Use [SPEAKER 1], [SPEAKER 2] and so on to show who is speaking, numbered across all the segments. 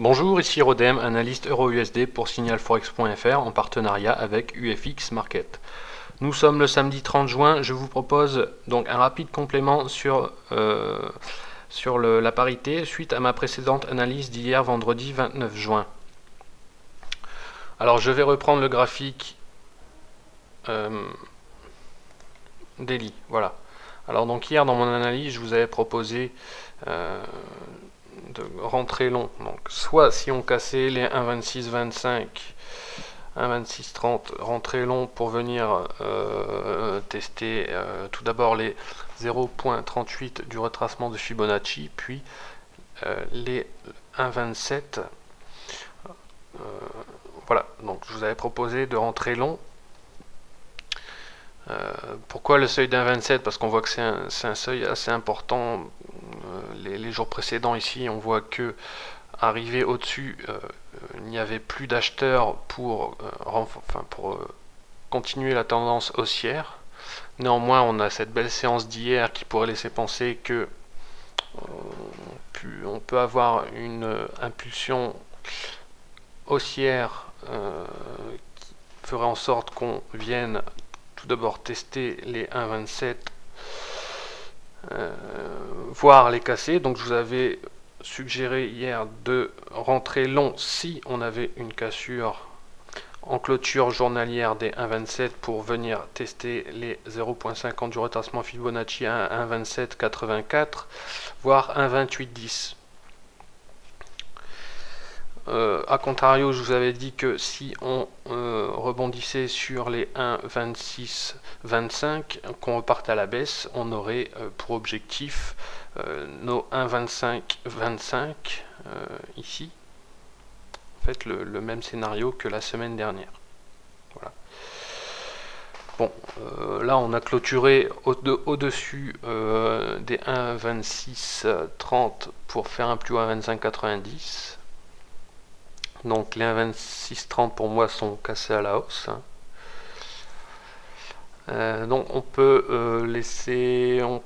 [SPEAKER 1] Bonjour, ici Rodem, analyste EURUSD pour signalforex.fr en partenariat avec UFX Market. Nous sommes le samedi 30 juin, je vous propose donc un rapide complément sur la parité suite à ma précédente analyse d'hier vendredi 29 juin. Alors je vais reprendre le graphique daily, voilà. Alors donc hier dans mon analyse je vous avais proposé de rentrer long, donc soit si on cassait les 1,2625 1,2630 rentrer long pour venir tester tout d'abord les 0,38 du retracement de Fibonacci, puis les 1,27 voilà, donc je vous avais proposé de rentrer long. Pourquoi le seuil d'1,27? Parce qu'on voit que c'est un seuil assez important. Les jours précédents ici, on voit que arrivé au-dessus, il n'y avait plus d'acheteurs pour continuer la tendance haussière. Néanmoins, on a cette belle séance d'hier qui pourrait laisser penser que on peut avoir une impulsion haussière qui ferait en sorte qu'on vienne tout d'abord tester les 1,27, voire les casser. Donc je vous avais suggéré hier de rentrer long si on avait une cassure en clôture journalière des 1,27 pour venir tester les 0,50 du retracement Fibonacci à 1,2784 voire 1,2810. A contrario, je vous avais dit que si on rebondissait sur les 1,2625, qu'on reparte à la baisse, on aurait pour objectif nos 1,2525 ici. En fait, le même scénario que la semaine dernière. Voilà. Bon, là on a clôturé au-dessus des 1,2630 pour faire un plus haut à 1,2590. Donc les 1,2630 pour moi sont cassés à la hausse. Donc on peut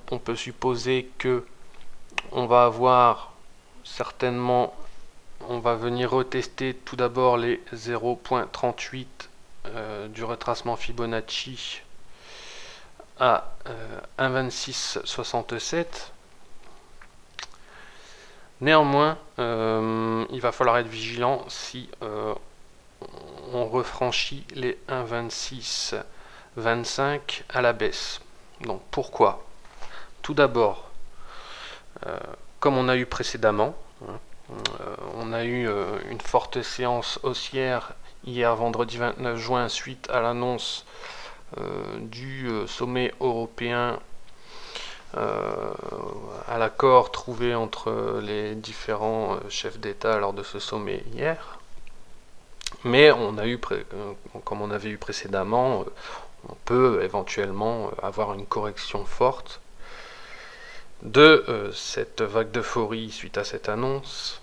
[SPEAKER 1] on peut supposer que on va avoir certainement, on va venir retester tout d'abord les 0,38 du retracement Fibonacci à 1,2667. Néanmoins, il va falloir être vigilant si on refranchit les 1,2625 à la baisse. Donc pourquoi? Tout d'abord, comme on a eu précédemment, on a eu une forte séance haussière hier vendredi 29 juin suite à l'annonce du sommet européen, à l'accord trouvé entre les différents chefs d'État lors de ce sommet hier. Mais on a eu, comme on avait eu précédemment, on peut éventuellement avoir une correction forte de cette vague d'euphorie suite à cette annonce.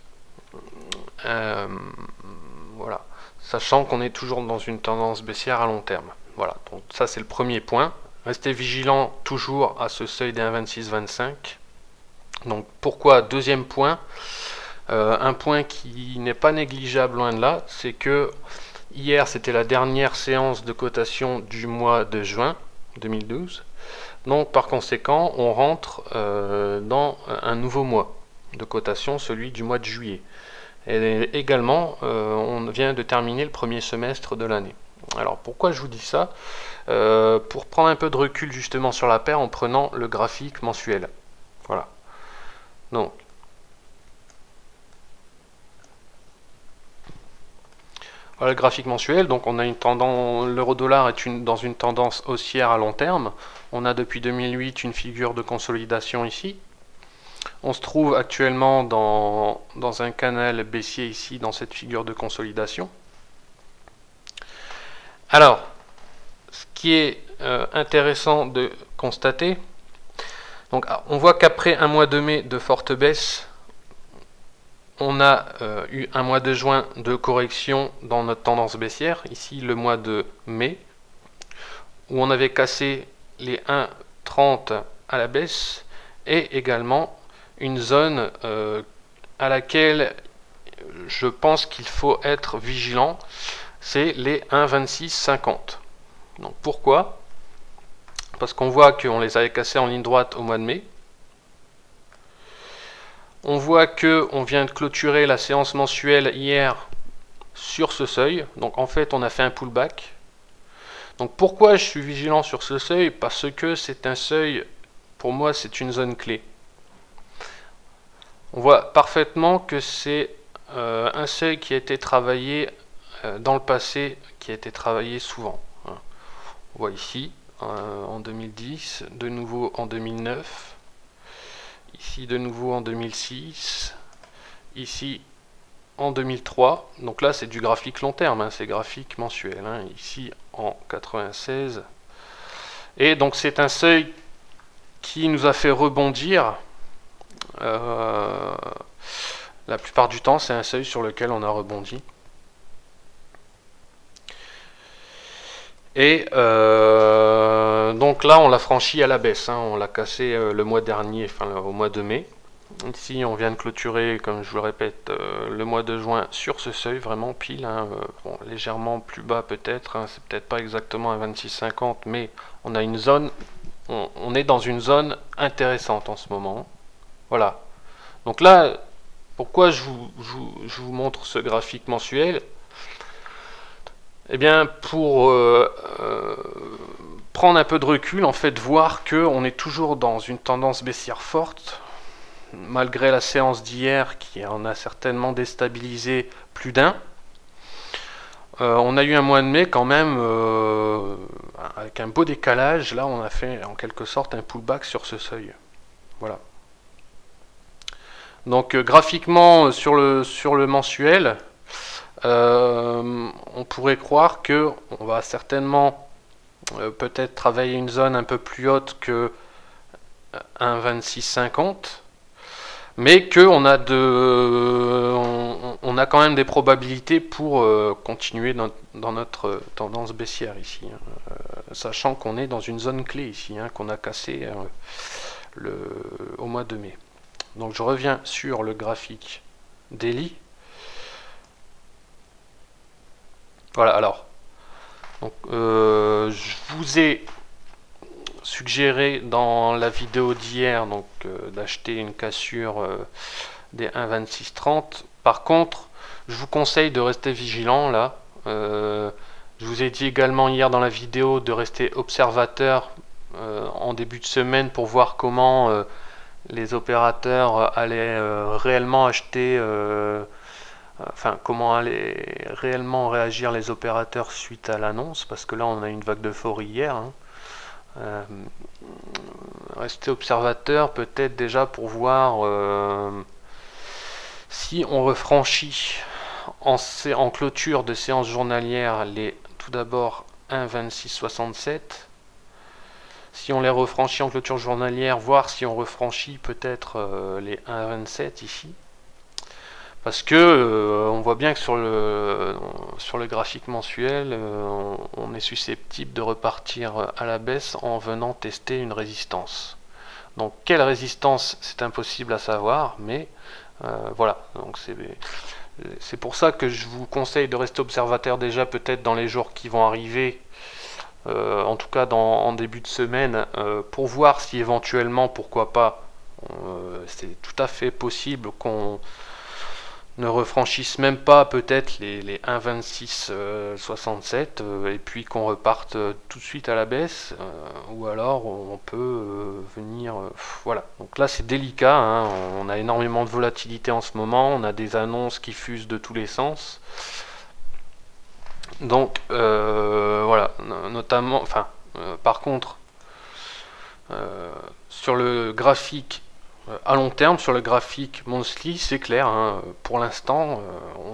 [SPEAKER 1] Voilà, sachant qu'on est toujours dans une tendance baissière à long terme. Voilà, donc ça c'est le premier point. Restez vigilant toujours à ce seuil des 1,2625. Donc pourquoi? Deuxième point, un point qui n'est pas négligeable loin de là, c'est que hier c'était la dernière séance de cotation du mois de juin 2012. Donc par conséquent on rentre dans un nouveau mois de cotation, celui du mois de juillet. Et également on vient de terminer le premier semestre de l'année. Alors pourquoi je vous dis ça? Pour prendre un peu de recul justement sur la paire en prenant le graphique mensuel. Voilà. Donc voilà le graphique mensuel. Donc on a une tendance, l'euro-dollar est dans une tendance haussière à long terme. On a depuis 2008 une figure de consolidation ici. On se trouve actuellement dans un canal baissier ici, dans cette figure de consolidation. Alors, ce qui est intéressant de constater, donc on voit qu'après un mois de mai de forte baisse, on a eu un mois de juin de correction dans notre tendance baissière, ici le mois de mai, où on avait cassé les 1,30 à la baisse, et également une zone à laquelle je pense qu'il faut être vigilant, c'est les 1,2650. Donc pourquoi? Parce qu'on voit qu'on les avait cassés en ligne droite au mois de mai. On voit qu'on vient de clôturer la séance mensuelle hier sur ce seuil. Donc en fait, on a fait un pullback. Donc pourquoi je suis vigilant sur ce seuil? Parce que c'est un seuil, pour moi, c'est une zone clé. On voit parfaitement que c'est un seuil qui a été travaillé dans le passé, qui a été travaillé souvent. On voit ici, en 2010, de nouveau en 2009, ici de nouveau en 2006, ici en 2003. Donc là, c'est du graphique long terme, hein, c'est graphique mensuel. Hein, ici en 96. Et donc c'est un seuil qui nous a fait rebondir. La plupart du temps, c'est un seuil sur lequel on a rebondi. Et donc là, on l'a franchi à la baisse. Hein, on l'a cassé le mois dernier, enfin au mois de mai. Ici, on vient de clôturer, comme je vous le répète, le mois de juin sur ce seuil, vraiment pile. Hein, bon, légèrement plus bas peut-être. Hein, c'est peut-être pas exactement un 26,50, mais on a une zone. On est dans une zone intéressante en ce moment. Voilà. Donc là, pourquoi je vous montre ce graphique mensuel? Eh bien, pour prendre un peu de recul, en fait, voir qu'on est toujours dans une tendance baissière forte, malgré la séance d'hier qui en a certainement déstabilisé plus d'un. On a eu un mois de mai quand même avec un beau décalage. Là, on a fait en quelque sorte un pullback sur ce seuil. Voilà. Donc graphiquement sur le mensuel, on pourrait croire que on va certainement peut-être travailler une zone un peu plus haute que 1,2650, mais qu'on a on a quand même des probabilités pour continuer dans notre tendance baissière ici, hein, sachant qu'on est dans une zone clé ici, hein, qu'on a cassé au mois de mai. Donc je reviens sur le graphique daily. Voilà, alors, donc, je vous ai suggéré dans la vidéo d'hier d'acheter une cassure des 1,2630. Par contre, je vous conseille de rester vigilant là. Je vous ai dit également hier dans la vidéo de rester observateur en début de semaine pour voir comment les opérateurs allaient réellement acheter, enfin comment allaient réellement réagir les opérateurs suite à l'annonce, parce que là on a une vague d'euphorie hier. Hein. Rester observateur peut-être déjà pour voir si on refranchit en clôture de séance journalière tout d'abord 1,2667. Si on les refranchit en clôture journalière, voir si on refranchit peut-être les 1,27 ici. Parce que on voit bien que sur le graphique mensuel, on est susceptible de repartir à la baisse en venant tester une résistance. Donc quelle résistance, c'est impossible à savoir, mais voilà. Donc c'est pour ça que je vous conseille de rester observateur déjà peut-être dans les jours qui vont arriver. En tout cas en début de semaine, pour voir si éventuellement, pourquoi pas, c'est tout à fait possible qu'on ne refranchisse même pas peut-être les 1,2667 et puis qu'on reparte tout de suite à la baisse, ou alors on peut venir... voilà, donc là c'est délicat, hein, on a énormément de volatilité en ce moment, on a des annonces qui fusent de tous les sens. Donc voilà, notamment, enfin, par contre, sur le graphique à long terme, sur le graphique monthly, c'est clair, hein, pour l'instant,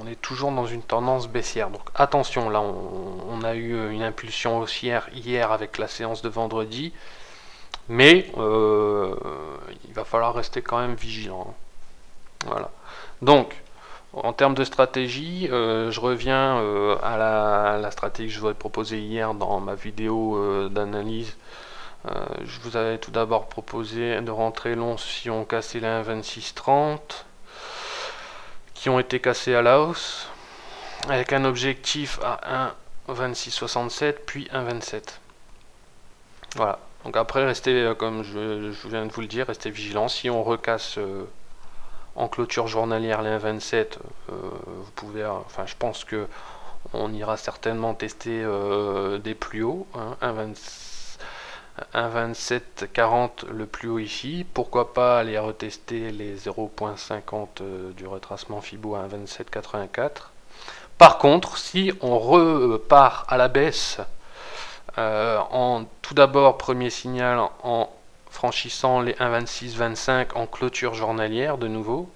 [SPEAKER 1] on est toujours dans une tendance baissière. Donc attention, là, on a eu une impulsion haussière hier avec la séance de vendredi, mais il va falloir rester quand même vigilant. Hein. Voilà. Donc, en termes de stratégie, je reviens à la stratégie que je vous ai proposée hier dans ma vidéo d'analyse. Je vous avais tout d'abord proposé de rentrer long si on cassait la 1,2630, qui ont été cassés à la hausse, avec un objectif à 1,2667 puis 1,27. Voilà. Donc après, restez, comme je viens de vous le dire, restez vigilants. Si on recasse en clôture journalière les 1,27, vous pouvez, enfin je pense que on ira certainement tester des plus hauts, hein, 1,2740 le plus haut ici. Pourquoi pas aller retester les 0,50 du retracement Fibo à 1,2784. Par contre, si on repart à la baisse, tout d'abord, premier signal en franchissant les 1,2625 en clôture journalière de nouveau,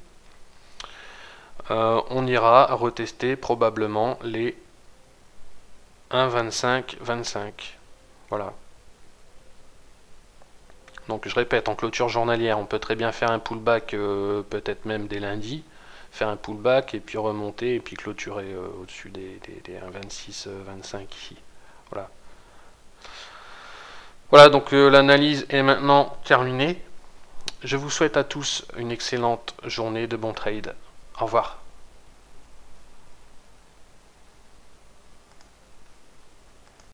[SPEAKER 1] on ira retester probablement les 1,2525. Voilà. Donc je répète, en clôture journalière, on peut très bien faire un pullback, peut-être même dès lundi, faire un pullback et puis remonter et puis clôturer au-dessus des 1,2625 ici. Voilà. Voilà, donc l'analyse est maintenant terminée. Je vous souhaite à tous une excellente journée de bon trade. Au revoir.